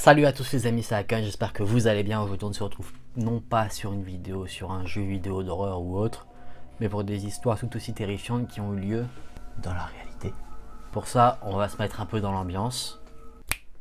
Salut à tous les amis, c'est Akan, j'espère que vous allez bien. Aujourd'hui on se retrouve non pas sur une vidéo, sur un jeu vidéo d'horreur ou autre, mais pour des histoires tout aussi terrifiantes qui ont eu lieu dans la réalité. Pour ça, on va se mettre un peu dans l'ambiance.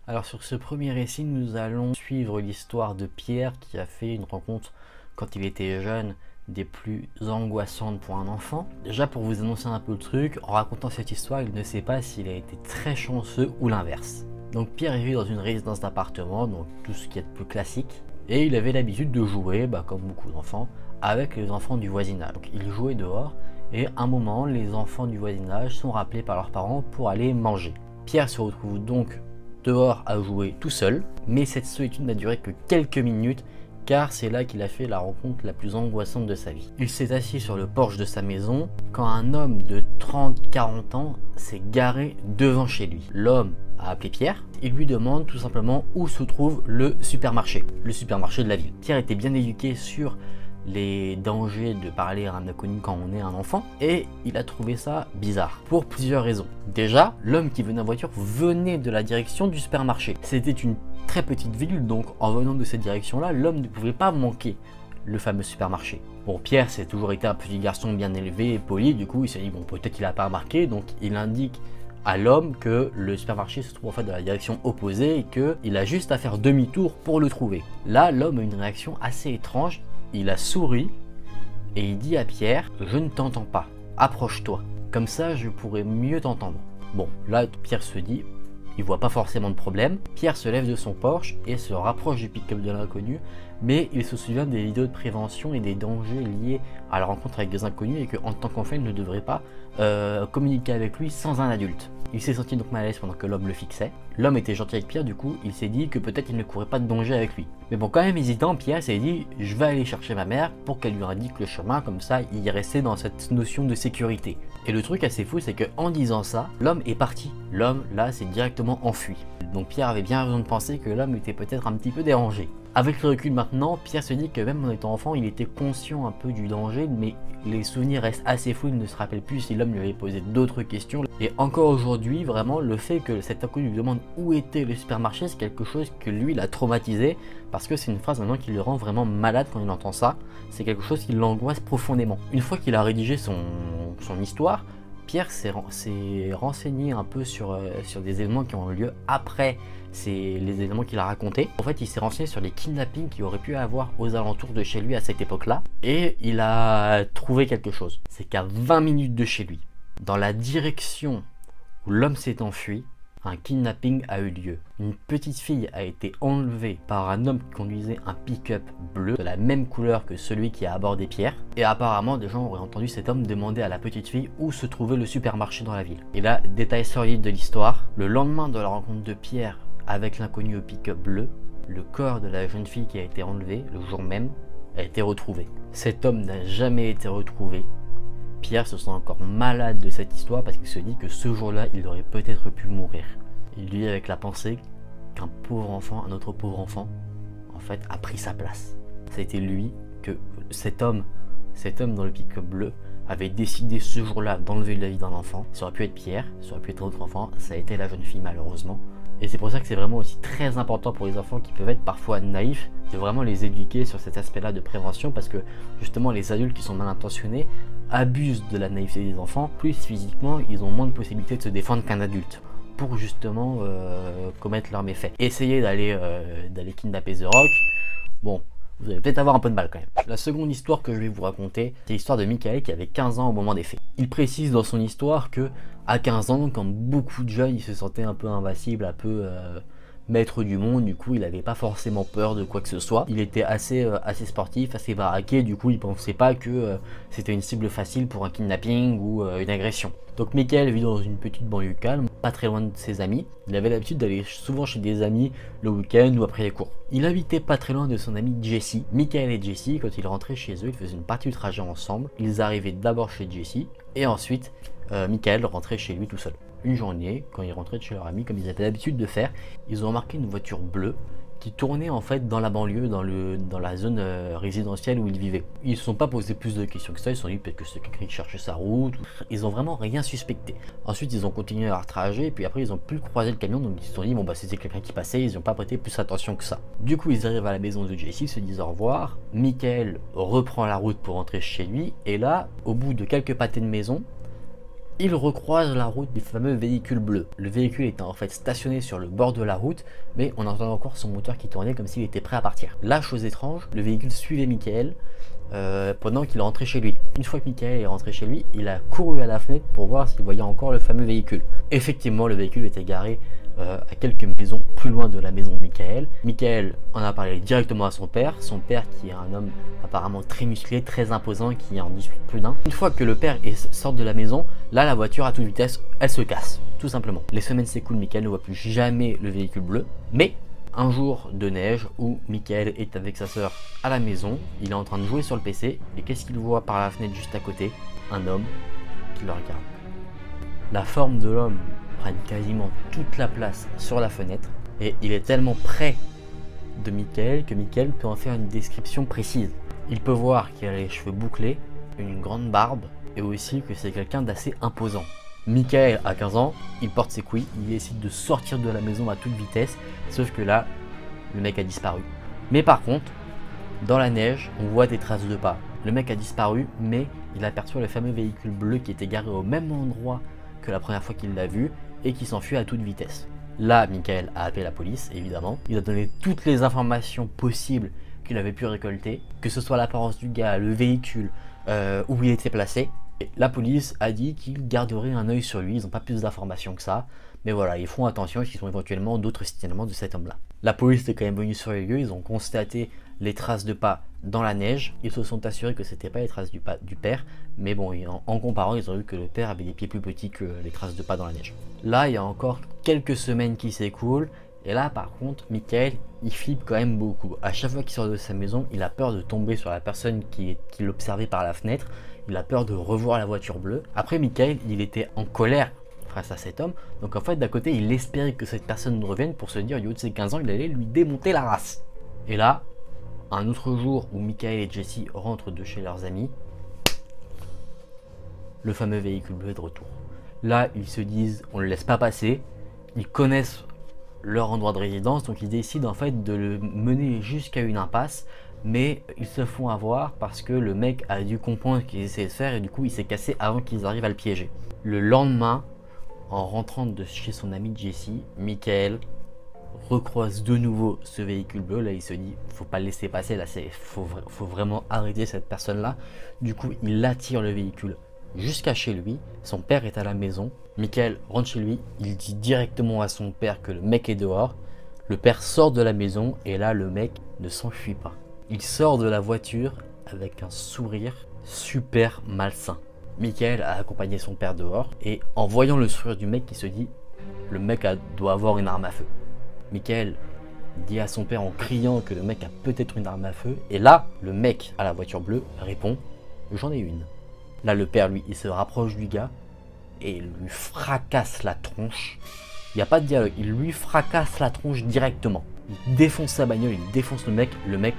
Alors sur ce premier récit, nous allons suivre l'histoire de Pierre qui a fait une rencontre quand il était jeune des plus angoissantes pour un enfant. Déjà pour vous annoncer un peu le truc, en racontant cette histoire, il ne sait pas s'il a été très chanceux ou l'inverse. Donc Pierre vit dans une résidence d'appartement, donc tout ce qui est plus classique. Et il avait l'habitude de jouer, comme beaucoup d'enfants, avec les enfants du voisinage. Donc il jouait dehors et à un moment, les enfants du voisinage sont rappelés par leurs parents pour aller manger. Pierre se retrouve donc dehors à jouer tout seul, mais cette solitude n'a duré que quelques minutes car c'est là qu'il a fait la rencontre la plus angoissante de sa vie. Il s'est assis sur le porche de sa maison quand un homme de 30-40 ans s'est garé devant chez lui. L'homme a appelé Pierre et lui demande tout simplement où se trouve le supermarché de la ville. Pierre était bien éduqué sur les dangers de parler à un inconnu quand on est un enfant et il a trouvé ça bizarre pour plusieurs raisons. Déjà, l'homme qui venait en voiture venait de la direction du supermarché. C'était une très petite ville, donc en venant de cette direction là, l'homme ne pouvait pas manquer le fameux supermarché. Bon, Pierre c'est toujours été un petit garçon bien élevé et poli, du coup il s'est dit bon, peut-être qu'il a pas remarqué, donc il indique à l'homme que le supermarché se trouve en fait dans la direction opposée et qu'il a juste à faire demi-tour pour le trouver. Là, l'homme a une réaction assez étrange. Il a souri et il dit à Pierre « Je ne t'entends pas, approche-toi, comme ça je pourrai mieux t'entendre ». Bon, là Pierre se dit, il voit pas forcément de problème. Pierre se lève de son porche et se rapproche du pick-up de l'inconnu, mais il se souvient des vidéos de prévention et des dangers liés à la rencontre avec des inconnus et qu'en tant qu'enfant il ne devrait pas communiquer avec lui sans un adulte. Il s'est senti donc mal à l'aise pendant que l'homme le fixait. L'homme était gentil avec Pierre, du coup il s'est dit que peut-être il ne courait pas de danger avec lui. Mais bon, quand même hésitant, Pierre s'est dit je vais aller chercher ma mère pour qu'elle lui indique le chemin, comme ça il est resté dans cette notion de sécurité. Et le truc assez fou, c'est que en disant ça, l'homme est parti. L'homme là s'est directement enfui. Donc Pierre avait bien raison de penser que l'homme était peut-être un petit peu dérangé. Avec le recul maintenant, Pierre se dit que même en étant enfant, il était conscient un peu du danger, mais les souvenirs restent assez fous, il ne se rappelle plus si l'homme lui avait posé d'autres questions. Et encore aujourd'hui, vraiment, le fait que cet inconnu lui demande où était le supermarché, c'est quelque chose que lui l'a traumatisé, parce que c'est une phrase maintenant qui le rend vraiment malade quand il entend ça. C'est quelque chose qui l'angoisse profondément. Une fois qu'il a rédigé son histoire, Pierre s'est renseigné un peu sur des événements qui ont eu lieu après les événements qu'il a racontés. En fait, il s'est renseigné sur les kidnappings qu'il aurait pu avoir aux alentours de chez lui à cette époque-là. Et il a trouvé quelque chose. C'est qu'à 20 minutes de chez lui, dans la direction où l'homme s'est enfui, un kidnapping a eu lieu. Une petite fille a été enlevée par un homme qui conduisait un pick-up bleu de la même couleur que celui qui a abordé Pierre. Et apparemment, des gens auraient entendu cet homme demander à la petite fille où se trouvait le supermarché dans la ville. Et là, détail sordide de l'histoire, le lendemain de la rencontre de Pierre avec l'inconnu au pick-up bleu, le corps de la jeune fille qui a été enlevée le jour même a été retrouvé. Cet homme n'a jamais été retrouvé. Pierre se sent encore malade de cette histoire parce qu'il se dit que ce jour-là, il aurait peut-être pu mourir. Il vit avec la pensée qu'un pauvre enfant, un autre pauvre enfant, en fait, a pris sa place. C'était lui que cet homme dans le pick-up bleu avait décidé ce jour-là d'enlever la vie d'un enfant. Ça aurait pu être Pierre, ça aurait pu être un autre enfant, ça a été la jeune fille malheureusement. Et c'est pour ça que c'est vraiment aussi très important pour les enfants qui peuvent être parfois naïfs, de vraiment les éduquer sur cet aspect-là de prévention, parce que justement les adultes qui sont mal intentionnés abusent de la naïveté des enfants. Plus physiquement, ils ont moins de possibilités de se défendre qu'un adulte pour justement commettre leurs méfaits. Essayez d'aller kidnapper The Rock, bon, vous allez peut-être avoir un peu de mal quand même. La seconde histoire que je vais vous raconter, c'est l'histoire de Michael qui avait 15 ans au moment des faits. Il précise dans son histoire que à 15 ans, comme beaucoup de jeunes, il se sentait un peu invincible, un peu maître du monde, du coup il n'avait pas forcément peur de quoi que ce soit. Il était assez sportif, assez baraqué, du coup il pensait pas que c'était une cible facile pour un kidnapping ou une agression. Donc Michael vit dans une petite banlieue calme, pas très loin de ses amis. Il avait l'habitude d'aller souvent chez des amis le week-end ou après les cours. Il habitait pas très loin de son ami Jesse. Michael et Jesse, quand ils rentraient chez eux, ils faisaient une partie du trajet ensemble. Ils arrivaient d'abord chez Jesse et ensuite Michael rentrait chez lui tout seul. Une journée, quand ils rentraient de chez leur ami, comme ils avaient l'habitude de faire, ils ont remarqué une voiture bleue qui tournait en fait dans la banlieue, dans la zone résidentielle où ils vivaient. Ils ne se sont pas posé plus de questions que ça, ils se sont dit peut-être que c'est quelqu'un qui cherchait sa route. Ils ont vraiment rien suspecté. Ensuite ils ont continué leur trajet et puis après ils ont pu croiser le camion, donc ils se sont dit bon bah c'était quelqu'un qui passait, ils n'ont pas prêté plus attention que ça. Du coup ils arrivent à la maison de Jesse, ils se disent au revoir. Michael reprend la route pour rentrer chez lui et là au bout de quelques pâtés de maison, il recroise la route du fameux véhicule bleu. Le véhicule était en fait stationné sur le bord de la route, mais on entend encore son moteur qui tournait comme s'il était prêt à partir. La chose étrange, le véhicule suivait Michael pendant qu'il rentrait chez lui. Une fois que Michael est rentré chez lui, il a couru à la fenêtre pour voir s'il voyait encore le fameux véhicule. Effectivement, le véhicule était garé à quelques maisons plus loin de la maison de Michael. Michael en a parlé directement à son père qui est un homme apparemment très musclé, très imposant, qui en dispute plus d'un. Une fois que le père sort de la maison, là la voiture à toute vitesse, elle se casse, tout simplement. Les semaines s'écoulent, Michael ne voit plus jamais le véhicule bleu, mais un jour de neige où Michael est avec sa sœur à la maison, il est en train de jouer sur le PC, et qu'est-ce qu'il voit par la fenêtre juste à côté? Un homme qui le regarde. La forme de l'homme prend quasiment toute la place sur la fenêtre, et il est tellement près de Michael que Michael peut en faire une description précise. Il peut voir qu'il a les cheveux bouclés, une grande barbe, et aussi que c'est quelqu'un d'assez imposant. Michael a 15 ans, il porte ses couilles, il décide de sortir de la maison à toute vitesse, sauf que là, le mec a disparu. Mais par contre, dans la neige, on voit des traces de pas. Le mec a disparu, mais il aperçoit le fameux véhicule bleu qui était garé au même endroit que la première fois qu'il l'a vu et qui s'enfuit à toute vitesse. Là, Michael a appelé la police, évidemment. Il a donné toutes les informations possibles qu'il avait pu récolter, que ce soit l'apparence du gars, le véhicule, où il était placé. Et la police a dit qu'ils garderaient un œil sur lui, ils n'ont pas plus d'informations que ça. Mais voilà, ils font attention s'ils ont éventuellement d'autres signalements de cet homme-là. La police est quand même venue sur les lieux, ils ont constaté les traces de pas dans la neige. Ils se sont assurés que c'était pas les traces du père, mais bon, en comparant, ils ont vu que le père avait des pieds plus petits que les traces de pas dans la neige. Là, il y a encore quelques semaines qui s'écoulent, et là, par contre, Michael, il flippe quand même beaucoup. À chaque fois qu'il sort de sa maison, il a peur de tomber sur la personne qui l'observait par la fenêtre. Il a peur de revoir la voiture bleue. Après, Michael, il était en colère face à cet homme. Donc en fait, d'un côté, il espérait que cette personne revienne pour se dire, du haut de ses 15 ans, il allait lui démonter la race. Et là, un autre jour où Michael et Jesse rentrent de chez leurs amis, le fameux véhicule bleu est de retour. Là, ils se disent, on ne le laisse pas passer. Ils connaissent leur endroit de résidence, donc ils décident en fait de le mener jusqu'à une impasse. Mais ils se font avoir parce que le mec a dû comprendre ce qu'il essayait de faire et du coup il s'est cassé avant qu'ils arrivent à le piéger. Le lendemain, en rentrant de chez son ami Jesse, Michael recroise de nouveau ce véhicule bleu. Là il se dit, faut pas le laisser passer, là faut vraiment arrêter cette personne là. Du coup il attire le véhicule jusqu'à chez lui, son père est à la maison. Michael rentre chez lui, il dit directement à son père que le mec est dehors. Le père sort de la maison et là le mec ne s'enfuit pas. Il sort de la voiture avec un sourire super malsain. Michael a accompagné son père dehors et en voyant le sourire du mec, il se dit, le mec doit avoir une arme à feu. Michael dit à son père en criant que le mec a peut-être une arme à feu et là, le mec à la voiture bleue répond, j'en ai une. Là, le père, lui, il se rapproche du gars et lui fracasse la tronche. Il n'y a pas de dialogue, il lui fracasse la tronche directement. Il défonce sa bagnole, il défonce le mec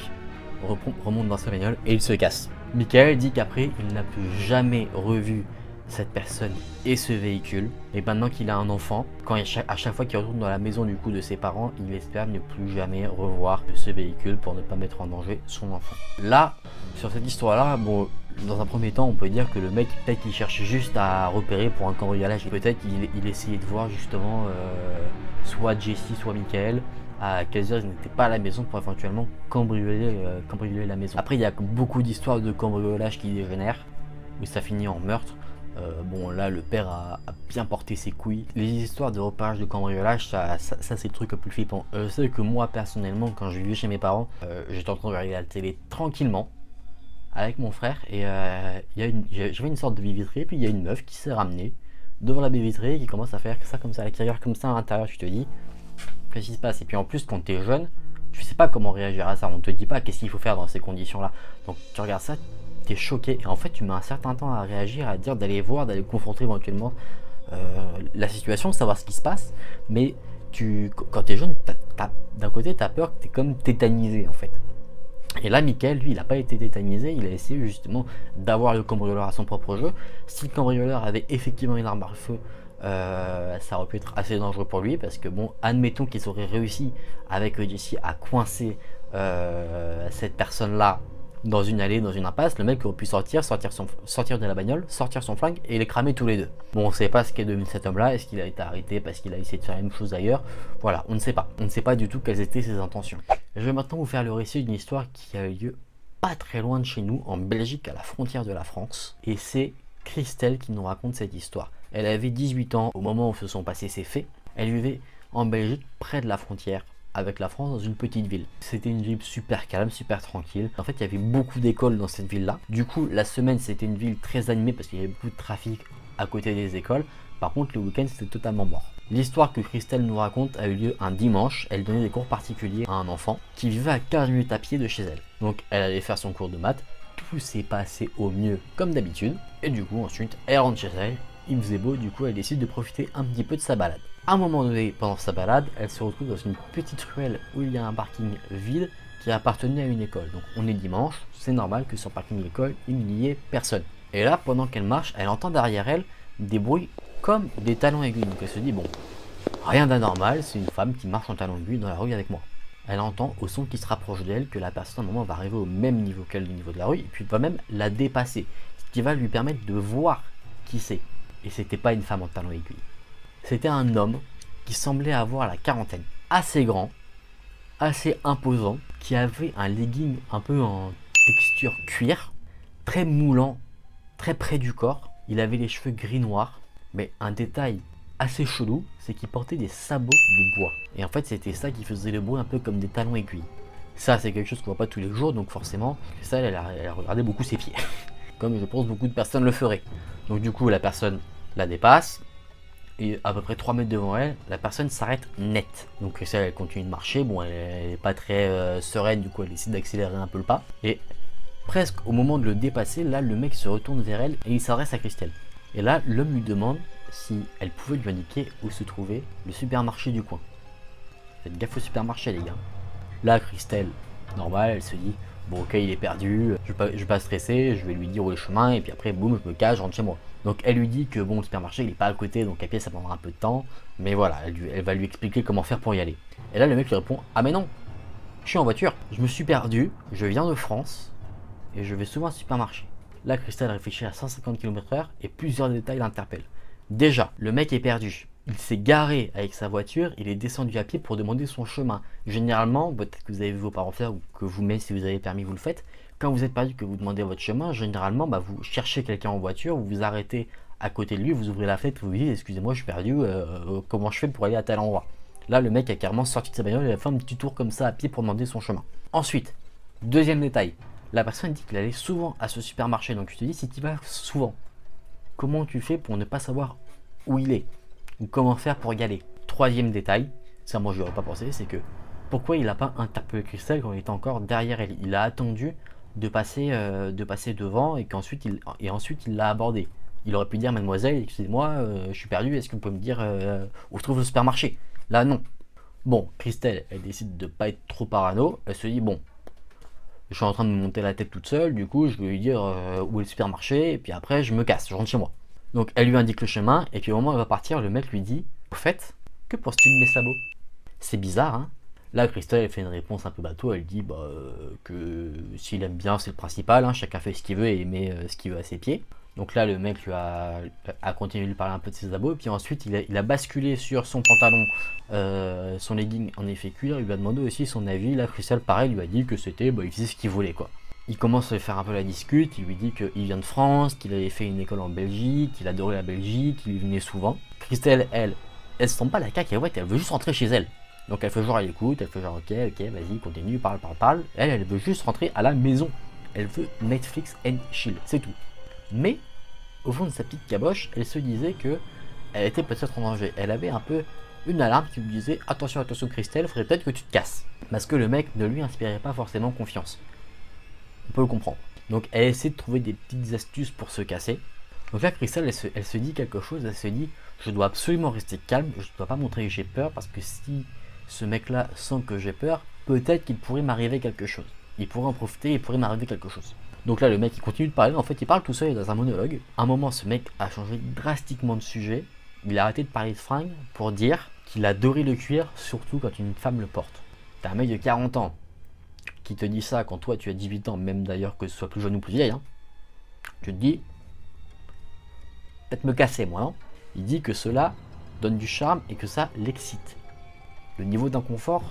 remonte dans sa bagnole et il se casse. Michael dit qu'après il n'a plus jamais revu cette personne et ce véhicule, et maintenant qu'il a un enfant, à chaque fois qu'il retourne dans la maison du coup de ses parents, il espère ne plus jamais revoir ce véhicule pour ne pas mettre en danger son enfant. Là, sur cette histoire là, bon, dans un premier temps on peut dire que le mec peut-être qu'il cherche juste à repérer pour un cambriolage, peut-être qu'il essayait de voir justement soit Jesse soit Michael à quelles heures ils n'étaient pas à la maison pour éventuellement cambrioler la maison. Après il y a beaucoup d'histoires de cambriolage qui dégénèrent, où ça finit en meurtre. Bon là le père a bien porté ses couilles. Les histoires de repérage de cambriolage, ça c'est le truc le plus flippant. Je sais que moi personnellement quand je vivais chez mes parents, j'étais en train de regarder la télé tranquillement avec mon frère et j'avais une sorte de baie vitrée, puis il y a une meuf qui s'est ramenée devant la baie vitrée et qui commence à faire ça comme ça, qui regarde comme ça à l'intérieur. Tu te dis qu'est-ce qui se passe? Et puis en plus quand tu es jeune, tu sais pas comment réagir à ça, on te dit pas qu'est-ce qu'il faut faire dans ces conditions là, donc tu regardes ça, t'es choqué et en fait tu mets un certain temps à réagir, à dire d'aller voir, d'aller confronter éventuellement la situation, savoir ce qui se passe, mais quand t'es jeune, d'un côté t'as peur que t'es comme tétanisé en fait. Et là, Mickaël, lui, il n'a pas été tétanisé, il a essayé justement d'avoir le cambrioleur à son propre jeu. Si le cambrioleur avait effectivement une arme à feu, ça aurait pu être assez dangereux pour lui, parce que bon, admettons qu'ils auraient réussi avec Jesse à coincer cette personne-là dans une allée, dans une impasse, le mec aurait pu sortir de la bagnole, sortir son flingue et les cramer tous les deux. Bon, on ne sait pas ce qu'est devenu cet homme-là, est-ce qu'il a été arrêté parce qu'il a essayé de faire la même chose ailleurs, voilà, on ne sait pas. On ne sait pas du tout quelles étaient ses intentions. Je vais maintenant vous faire le récit d'une histoire qui a eu lieu pas très loin de chez nous, en Belgique, à la frontière de la France, et c'est Christelle qui nous raconte cette histoire. Elle avait 18 ans au moment où se sont passés ces faits, elle vivait en Belgique, près de la frontière avec la France, dans une petite ville. C'était une ville super calme, super tranquille. En fait, il y avait beaucoup d'écoles dans cette ville-là. Du coup, la semaine, c'était une ville très animée parce qu'il y avait beaucoup de trafic à côté des écoles. Par contre, le week-end, c'était totalement mort. L'histoire que Christelle nous raconte a eu lieu un dimanche. Elle donnait des cours particuliers à un enfant qui vivait à 15 minutes à pied de chez elle. Donc, elle allait faire son cours de maths. Tout s'est passé au mieux, comme d'habitude. Et du coup, ensuite, elle rentre chez elle. Il faisait beau, du coup, elle décide de profiter un petit peu de sa balade. À un moment donné, pendant sa balade, elle se retrouve dans une petite ruelle où il y a un parking vide qui appartenait à une école. Donc on est dimanche, c'est normal que sur le parking de l'école, il n'y ait personne. Et là, pendant qu'elle marche, elle entend derrière elle des bruits comme des talons aiguilles. Donc elle se dit, bon, rien d'anormal, c'est une femme qui marche en talons aiguilles dans la rue avec moi. Elle entend au son qui se rapproche d'elle que la personne à un moment va arriver au même niveau qu'elle, du niveau de la rue, et puis va même la dépasser. Ce qui va lui permettre de voir qui c'est. Et c'était pas une femme en talons aiguilles. C'était un homme qui semblait avoir la quarantaine, assez grand, assez imposant, qui avait un legging un peu en texture cuir, très moulant, très près du corps. Il avait les cheveux gris-noirs, mais un détail assez chelou, c'est qu'il portait des sabots de bois. Et en fait, c'était ça qui faisait le bruit un peu comme des talons aiguilles. Ça, c'est quelque chose qu'on voit pas tous les jours, donc forcément, ça, elle a regardé beaucoup ses pieds. Comme je pense beaucoup de personnes le feraient. Donc du coup, la personne la dépasse. Et à peu près 3 mètres devant elle, la personne s'arrête net. Donc ça, elle continue de marcher. Bon, elle n'est pas très sereine, du coup elle décide d'accélérer un peu le pas. Et presque au moment de le dépasser, là le mec se retourne vers elle et il s'adresse à Christelle. Et là, l'homme lui demande si elle pouvait lui indiquer où se trouvait le supermarché du coin. Faites gaffe au supermarché les gars. Là, Christelle, normal, elle se dit, bon ok, il est perdu, je vais pas stresser, je vais lui dire où est le chemin et puis après boum, je me cache, je rentre chez moi. Donc elle lui dit que bon, le supermarché il est pas à côté, donc à pied ça prendra un peu de temps, mais voilà, elle va lui expliquer comment faire pour y aller. Et là le mec lui répond, ah mais non, je suis en voiture, je me suis perdu, je viens de France et je vais souvent au supermarché. Là Christelle réfléchit à 150 km/h et plusieurs détails l'interpellent. Déjà, le mec est perdu. Il s'est garé avec sa voiture, il est descendu à pied pour demander son chemin. Généralement, peut-être que vous avez vu vos parents faire ou que vous-même, si vous avez permis, vous le faites. Quand vous êtes perdu, que vous demandez votre chemin, généralement, vous cherchez quelqu'un en voiture, vous vous arrêtez à côté de lui, vous ouvrez la fenêtre, vous lui dites, excusez-moi, je suis perdu, comment je fais pour aller à tel endroit? Là, le mec a carrément sorti de sa bagnole et a fait un petit tour comme ça à pied pour demander son chemin. Ensuite, deuxième détail, la personne dit qu'il allait souvent à ce supermarché. Donc je te dis, si tu vas souvent, comment tu fais pour ne pas savoir où il est? Ou comment faire pour y aller? Troisième détail, ça moi je n'aurais pas pensé, c'est que pourquoi il n'a pas interpellé Christelle quand il était encore derrière elle? Il a attendu de passer devant et qu'ensuite il l'a abordé. Il aurait pu dire, mademoiselle, excusez-moi, je suis perdu, est-ce que vous pouvez me dire où se trouve le supermarché? Là non. Bon, Christelle, elle décide de ne pas être trop parano, elle se dit, bon, je suis en train de me monter la tête toute seule, du coup je vais lui dire où est le supermarché et puis après je me casse, je rentre chez moi. Donc elle lui indique le chemin et puis au moment où elle va partir, le mec lui dit, au fait, que penses-tu de mes sabots? C'est bizarre, hein? Là Christelle elle fait une réponse un peu bateau, elle dit que s'il aime bien c'est le principal, hein, chacun fait ce qu'il veut et met ce qu'il veut à ses pieds. Donc là le mec lui a continué de lui parler un peu de ses sabots et puis ensuite il a basculé sur son pantalon, son legging en effet cuir, il lui a demandé aussi son avis. Là Christelle pareil lui a dit que c'était, il faisait ce qu'il voulait quoi. Il commence à faire un peu la discute, il lui dit qu'il vient de France, qu'il avait fait une école en Belgique, qu'il adorait la Belgique, qu'il y venait souvent. Christelle, elle se sent pas la cacahuète, elle veut juste rentrer chez elle. Donc elle fait genre elle écoute, elle fait genre ok, vas-y, continue, parle. Elle veut juste rentrer à la maison. Elle veut Netflix and chill, c'est tout. Mais, au fond de sa petite caboche, elle se disait que elle était peut-être en danger. Elle avait un peu une alarme qui lui disait attention Christelle, il faudrait peut-être que tu te casses. Parce que le mec ne lui inspirait pas forcément confiance. On peut le comprendre. Donc elle essaie de trouver des petites astuces pour se casser. Donc là, Christelle, elle se dit quelque chose, elle se dit, je dois absolument rester calme, je ne dois pas montrer que j'ai peur, parce que si ce mec-là sent que j'ai peur, peut-être qu'il pourrait m'arriver quelque chose. Il pourrait en profiter, il pourrait m'arriver quelque chose. Donc là, le mec, il continue de parler, en fait, il parle tout seul dans un monologue. À un moment, ce mec a changé drastiquement de sujet, il a arrêté de parler de fringues pour dire qu'il adorait le cuir, surtout quand une femme le porte. T'as un mec de 40 ans qui te dit ça quand toi tu as 18 ans, même d'ailleurs que ce soit plus jeune ou plus vieille, hein. Tu te dis, peut-être me casser moi, non? Il dit que cela donne du charme et que ça l'excite. Le niveau d'inconfort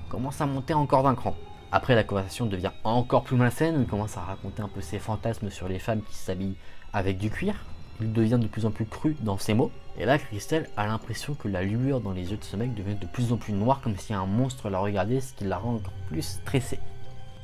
commence à monter encore d'un cran. Après, la conversation devient encore plus malsaine, où il commence à raconter un peu ses fantasmes sur les femmes qui s'habillent avec du cuir. Il devient de plus en plus cru dans ses mots. Et là, Christelle a l'impression que la lueur dans les yeux de ce mec devient de plus en plus noire, comme si un monstre la regardait, ce qui la rend encore plus stressée.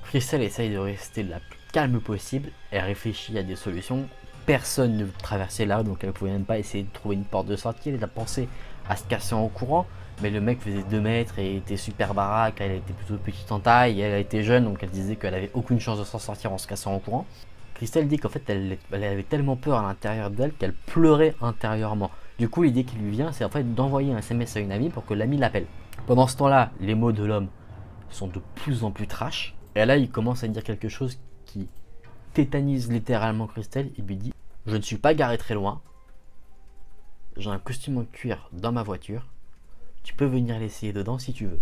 Christelle essaye de rester la plus calme possible. Elle réfléchit à des solutions. Personne ne traversait là, donc elle ne pouvait même pas essayer de trouver une porte de sortie. Elle a pensé à se casser en courant, mais le mec faisait 2 mètres et était super baraque. Elle était plutôt petite en taille, et elle était jeune, donc elle disait qu'elle avait aucune chance de s'en sortir en se cassant en courant. Christelle dit qu'en fait elle avait tellement peur à l'intérieur d'elle qu'elle pleurait intérieurement. Du coup, l'idée qui lui vient, c'est en fait d'envoyer un SMS à une amie pour que l'amie l'appelle. Pendant ce temps-là, les mots de l'homme sont de plus en plus trash. Et là, il commence à dire quelque chose qui tétanise littéralement Christelle. Il lui dit, je ne suis pas garé très loin. J'ai un costume en cuir dans ma voiture. Tu peux venir l'essayer dedans si tu veux.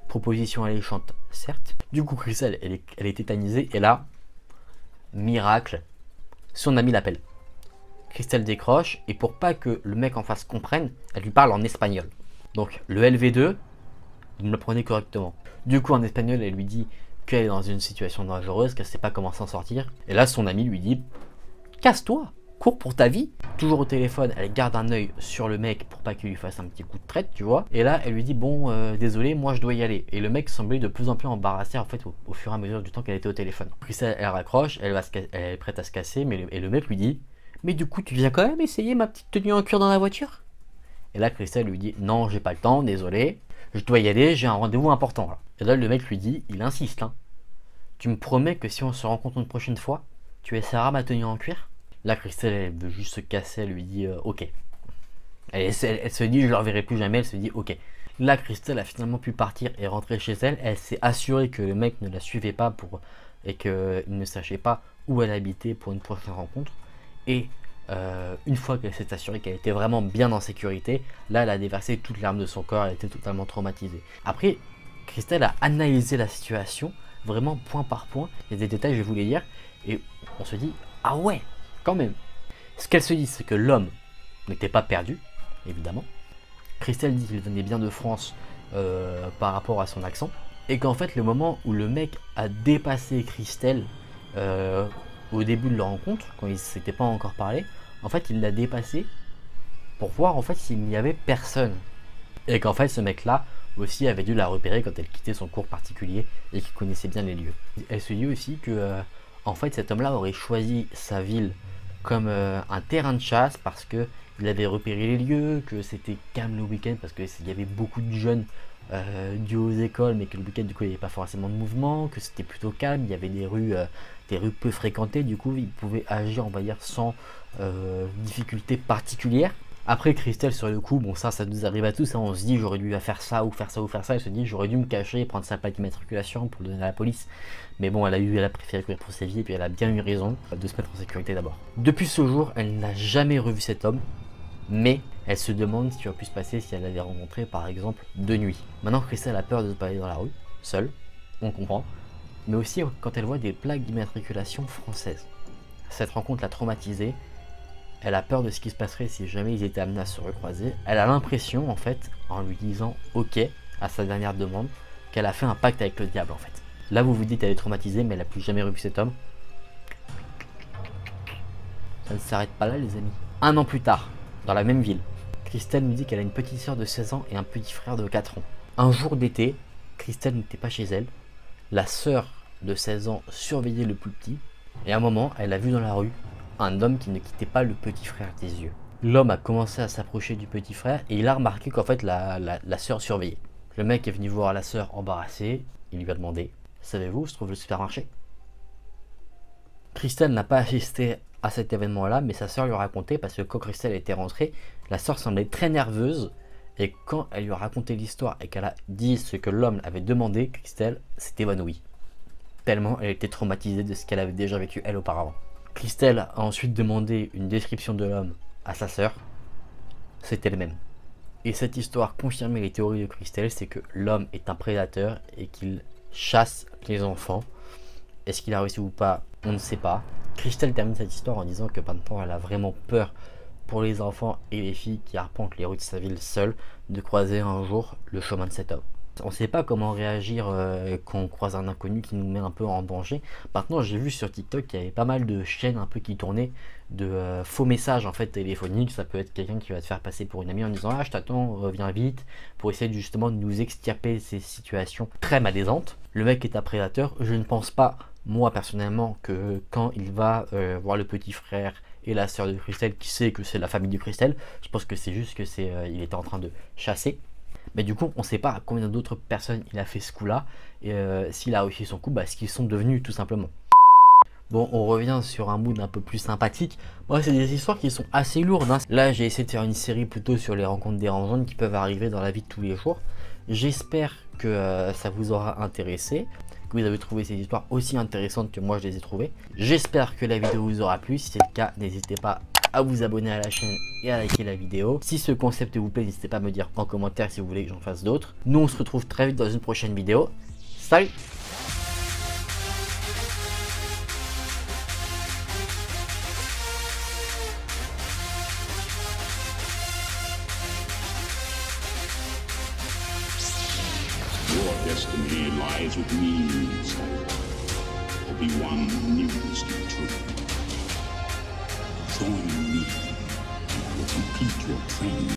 Proposition alléchante, certes. Du coup, Christelle, elle est tétanisée. Et là, miracle, son ami l'appelle. Christelle décroche. Et pour pas que le mec en face comprenne, elle lui parle en espagnol. Donc, le LV2, vous me le prenez correctement. Du coup, en espagnol, elle lui dit qu'elle est dans une situation dangereuse, qu'elle ne sait pas comment s'en sortir. Et là, son ami lui dit, casse-toi, cours pour ta vie. Toujours au téléphone, elle garde un œil sur le mec pour pas qu'il lui fasse un petit coup de traite, tu vois. Et là, elle lui dit, bon, désolé, moi je dois y aller. Et le mec semblait de plus en plus embarrassé en fait au fur et à mesure du temps qu'elle était au téléphone. Puis ça, elle raccroche, elle est prête à se casser, et le mec lui dit, mais du coup, tu viens quand même essayer ma petite tenue en cuir dans la voiture? Et là, Christelle lui dit, non, j'ai pas le temps, désolé, je dois y aller, j'ai un rendez-vous important là. Et là, le mec lui dit, il insiste, hein. Tu me promets que si on se rencontre une prochaine fois, tu essaieras ma tenue en cuir? Là, Christelle, elle veut juste se casser, elle lui dit ok. Elle se dit, je ne le reverrai plus jamais, elle se dit ok. Là, Christelle a finalement pu partir et rentrer chez elle. Elle s'est assurée que le mec ne la suivait pas et qu'il ne sachait pas où elle habitait pour une prochaine rencontre. Et une fois qu'elle s'est assurée qu'elle était vraiment bien en sécurité, là, elle a déversé toute l'arme de son corps, elle était totalement traumatisée. Après, Christelle a analysé la situation, vraiment point par point. Il y a des détails, je vais vous les dire. Et on se dit, ah ouais, quand même. Ce qu'elle se dit, c'est que l'homme n'était pas perdu, évidemment. Christelle dit qu'il venait bien de France par rapport à son accent. Et qu'en fait, le moment où le mec a dépassé Christelle au début de leur rencontre, quand ils ne s'étaient pas encore parlé, en fait, il l'a dépassé pour voir en fait s'il n'y avait personne. Et qu'en fait, ce mec-là aussi avait dû la repérer quand elle quittait son cours particulier et qu'il connaissait bien les lieux. Elle se dit aussi que en fait, cet homme-là aurait choisi sa ville comme un terrain de chasse parce que il avait repéré les lieux, que c'était calme le week-end parce qu'il y avait beaucoup de jeunes dus aux écoles, mais que le week-end du coup il n'y avait pas forcément de mouvement, que c'était plutôt calme, il y avait des rues peu fréquentées, du coup il pouvait agir on va dire sans difficulté particulière. Après Christelle sur le coup, bon ça nous arrive à tous, hein, on se dit j'aurais dû faire ça ou faire ça ou faire ça, elle se dit j'aurais dû me cacher, prendre sa plaque d'immatriculation pour le donner à la police. Mais bon, elle a préféré courir pour sa vie et puis elle a bien eu raison de se mettre en sécurité d'abord. Depuis ce jour, elle n'a jamais revu cet homme, mais elle se demande ce qui aurait pu se passer si elle l'avait rencontré par exemple de nuit. Maintenant Christelle a peur de se balader dans la rue, seule, on comprend, mais aussi quand elle voit des plaques d'immatriculation françaises. Cette rencontre l'a traumatisée, elle a peur de ce qui se passerait si jamais ils étaient amenés à se recroiser. Elle a l'impression en fait, en lui disant ok à sa dernière demande, qu'elle a fait un pacte avec le diable en fait. Là vous vous dites qu'elle est traumatisée mais elle n'a plus jamais revu cet homme. Ça ne s'arrête pas là les amis. Un an plus tard, dans la même ville, Christelle nous dit qu'elle a une petite soeur de 16 ans et un petit frère de 4 ans. Un jour d'été, Christelle n'était pas chez elle. La sœur de 16 ans surveillait le plus petit. Et à un moment, elle a vu dans la rue un homme qui ne quittait pas le petit frère des yeux. L'homme a commencé à s'approcher du petit frère et il a remarqué qu'en fait la sœur surveillait. Le mec est venu voir la sœur embarrassée. Il lui a demandé « Savez-vous où se trouve le supermarché ?» Christelle n'a pas assisté à cet événement-là, mais sa sœur lui a raconté parce que quand Christelle était rentrée, la sœur semblait très nerveuse. Et quand elle lui a raconté l'histoire et qu'elle a dit ce que l'homme avait demandé, Christelle s'est évanouie. Tellement elle était traumatisée de ce qu'elle avait déjà vécu elle auparavant. Christelle a ensuite demandé une description de l'homme à sa sœur. C'était le même. Et cette histoire confirmait les théories de Christelle, c'est que l'homme est un prédateur et qu'il chasse les enfants. Est-ce qu'il a réussi ou pas? On ne sait pas. Christelle termine cette histoire en disant que maintenant elle a vraiment peur pour les enfants et les filles qui arpentent les rues de sa ville seules de croiser un jour le chemin de cet homme. On ne sait pas comment réagir quand on croise un inconnu qui nous met un peu en danger. Maintenant, j'ai vu sur TikTok qu'il y avait pas mal de chaînes un peu qui tournaient de faux messages en fait téléphoniques. Ça peut être quelqu'un qui va te faire passer pour une amie en disant ah je t'attends, viens vite, pour essayer justement de nous extirper ces situations très malaisantes. Le mec est un prédateur. Je ne pense pas, moi personnellement, que quand il va voir le petit frère et la sœur de Christelle qui sait que c'est la famille de Christelle, je pense que c'est juste que il était en train de chasser. Mais du coup, on ne sait pas à combien d'autres personnes il a fait ce coup-là. Et s'il a réussi son coup, ce qu'ils sont devenus tout simplement. Bon, on revient sur un mood un peu plus sympathique. Moi, c'est des histoires qui sont assez lourdes. Hein. Là, j'ai essayé de faire une série plutôt sur les rencontres dérangeantes qui peuvent arriver dans la vie de tous les jours. J'espère que ça vous aura intéressé, que vous avez trouvé ces histoires aussi intéressantes que moi je les ai trouvées. J'espère que la vidéo vous aura plu. Si c'est le cas, n'hésitez pas à vous abonner à la chaîne et à liker la vidéo. Si ce concept vous plaît, n'hésitez pas à me dire en commentaire si vous voulez que j'en fasse d'autres. Nous, on se retrouve très vite dans une prochaine vidéo. Salut! Your destiny lies with me, Skywalker. Obi-Wan news to truth. Join me, and you will complete your training.